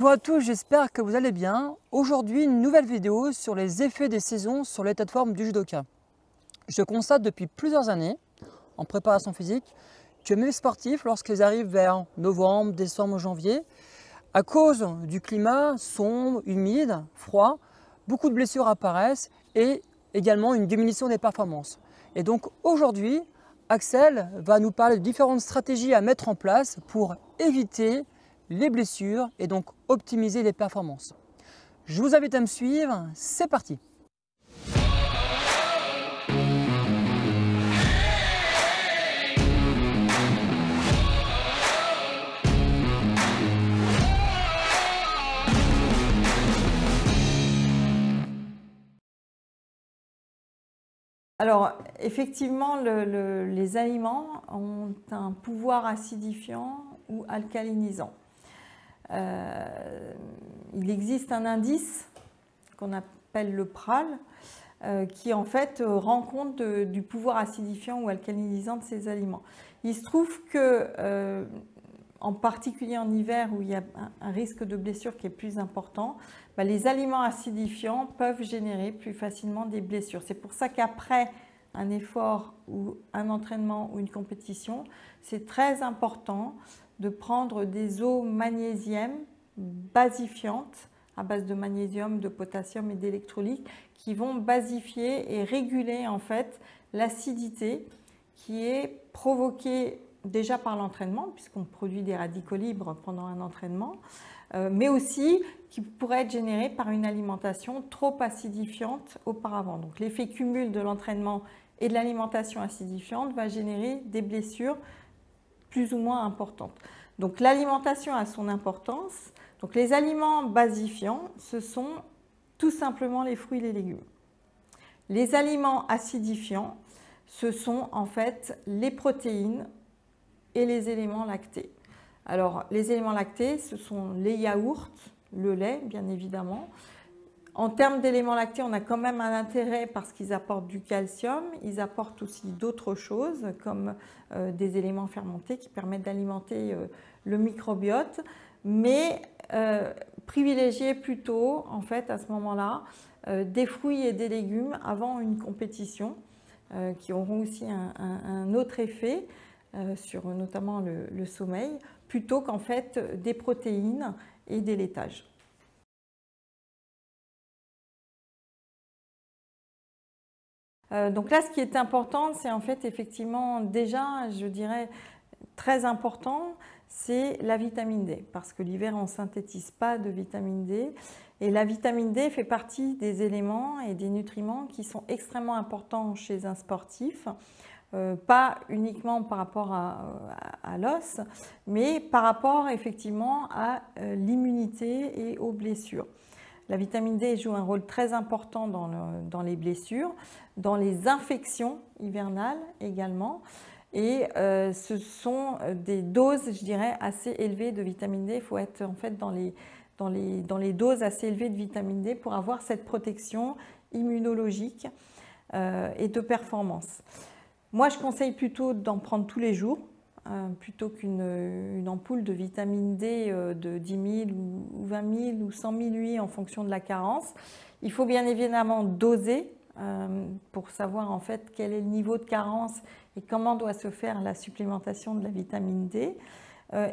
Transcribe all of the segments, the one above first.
Bonjour à tous, j'espère que vous allez bien. Aujourd'hui, une nouvelle vidéo sur les effets des saisons sur l'état de forme du judoka. Je constate depuis plusieurs années, en préparation physique, que mes sportifs, lorsqu'ils arrivent vers novembre, décembre, janvier, à cause du climat sombre, humide, froid, beaucoup de blessures apparaissent et également une diminution des performances. Et donc aujourd'hui, Axel va nous parler de différentes stratégies à mettre en place pour éviter les blessures et donc optimiser les performances. Je vous invite à me suivre, c'est parti! Alors, effectivement, les aliments ont un pouvoir acidifiant ou alcalinisant. Il existe un indice qu'on appelle le PRAL qui en fait rend compte du pouvoir acidifiant ou alcalinisant de ces aliments. Il se trouve que, en particulier en hiver où il y a un risque de blessure qui est plus important, les aliments acidifiants peuvent générer plus facilement des blessures. C'est pour ça qu'après un effort ou un entraînement ou une compétition, c'est très important de prendre des eaux magnésiennes basifiantes à base de magnésium, de potassium et d'électrolytes qui vont basifier et réguler en fait l'acidité qui est provoquée déjà par l'entraînement, puisqu'on produit des radicaux libres pendant un entraînement, mais aussi qui pourrait être générée par une alimentation trop acidifiante auparavant. Donc l'effet cumul de l'entraînement et de l'alimentation acidifiante va générer des blessures plus ou moins importantes. Donc l'alimentation a son importance. Donc les aliments basifiants, ce sont tout simplement les fruits et les légumes. Les aliments acidifiants, ce sont en fait les protéines et les éléments lactés. Alors les éléments lactés, ce sont les yaourts, le lait bien évidemment. En termes d'éléments lactés, on a quand même un intérêt parce qu'ils apportent du calcium, ils apportent aussi d'autres choses comme des éléments fermentés qui permettent d'alimenter le microbiote, mais privilégier plutôt en fait à ce moment-là des fruits et des légumes avant une compétition qui auront aussi un autre effet sur notamment le sommeil, plutôt qu'en fait des protéines et des laitages. Donc là, ce qui est important, c'est en fait effectivement déjà, je dirais, très important, c'est la vitamine D. Parce que l'hiver, on ne synthétise pas de vitamine D. Et la vitamine D fait partie des éléments et des nutriments qui sont extrêmement importants chez un sportif. Pas uniquement par rapport à l'os, mais par rapport effectivement à l'immunité et aux blessures. La vitamine D joue un rôle très important dans les blessures, dans les infections hivernales également. Et ce sont des doses, je dirais, assez élevées de vitamine D. Il faut être en fait dans les doses assez élevées de vitamine D pour avoir cette protection immunologique et de performance. Moi, je conseille plutôt d'en prendre tous les jours, plutôt qu'une ampoule de vitamine D de 10 000 ou 20 000 ou 100 000 UI en fonction de la carence. Il faut bien évidemment doser pour savoir en fait quel est le niveau de carence et comment doit se faire la supplémentation de la vitamine D.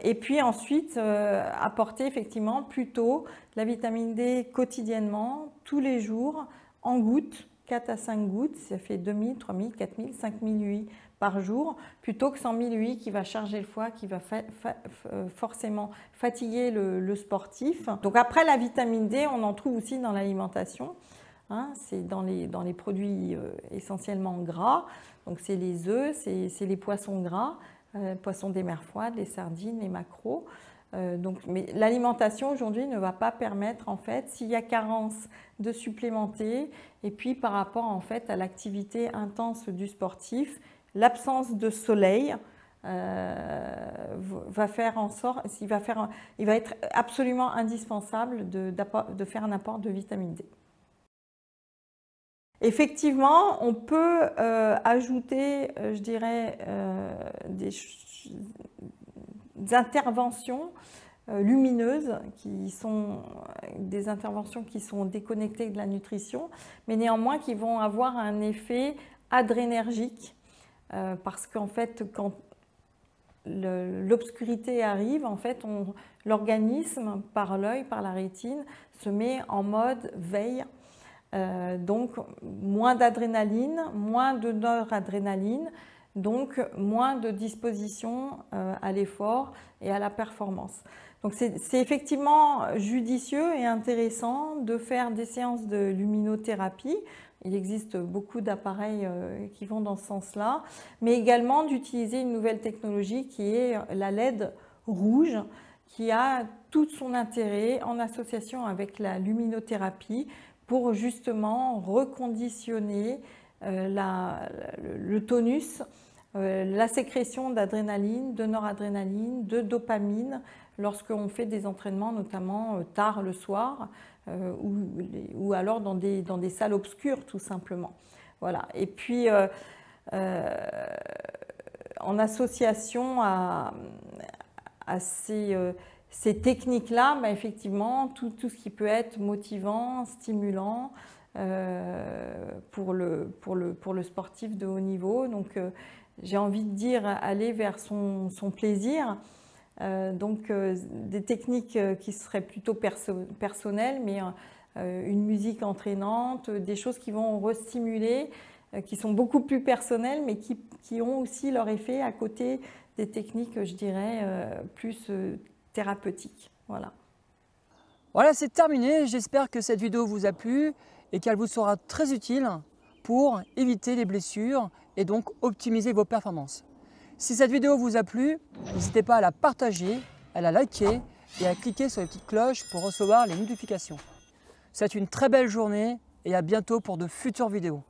Et puis ensuite, apporter effectivement plutôt la vitamine D quotidiennement, tous les jours, en gouttes, 4 à 5 gouttes, ça fait 2000, 3000, 4000, 5000 UI par jour, plutôt que 100 000 UI qui va charger le foie, qui va forcément fatiguer le sportif. Donc après la vitamine D, on en trouve aussi dans l'alimentation. Hein, c'est dans les produits essentiellement gras, donc c'est les œufs, c'est les poissons gras, poissons des mers froides, les sardines, les maquereaux. Mais l'alimentation aujourd'hui ne va pas permettre en fait, s'il y a carence, de supplémenter. Et puis par rapport en fait à l'activité intense du sportif, l'absence de soleil va faire en sorte, il va être absolument indispensable de faire un apport de vitamine D. Effectivement, on peut ajouter, je dirais, des interventions lumineuses, qui sont des interventions qui sont déconnectées de la nutrition, mais néanmoins qui vont avoir un effet adrénergique, parce qu'en fait, quand l'obscurité arrive, en fait, l'organisme, par l'œil, par la rétine, se met en mode veille. Donc, moins d'adrénaline, moins de noradrénaline, donc moins de disposition à l'effort et à la performance. Donc, c'est effectivement judicieux et intéressant de faire des séances de luminothérapie. Il existe beaucoup d'appareils qui vont dans ce sens-là, mais également d'utiliser une nouvelle technologie qui est la LED rouge, qui a tout son intérêt en association avec la luminothérapie pour justement reconditionner le tonus, la sécrétion d'adrénaline, de noradrénaline, de lorsqu'on fait des entraînements, notamment tard le soir, ou alors dans des salles obscures tout simplement. Voilà. Et puis en association à ces techniques-là, bah, effectivement, tout ce qui peut être motivant, stimulant pour le sportif de haut niveau. Donc j'ai envie de dire aller vers son plaisir. Des techniques qui seraient plutôt personnelles, mais une musique entraînante, des choses qui vont restimuler, qui sont beaucoup plus personnelles, mais qui ont aussi leur effet à côté des techniques, je dirais, plus thérapeutiques. Voilà. Voilà, c'est terminé. J'espère que cette vidéo vous a plu et qu'elle vous sera très utile pour éviter les blessures et donc optimiser vos performances. Si cette vidéo vous a plu, n'hésitez pas à la partager, à la liker et à cliquer sur les petites cloches pour recevoir les notifications. C'est une très belle journée et à bientôt pour de futures vidéos.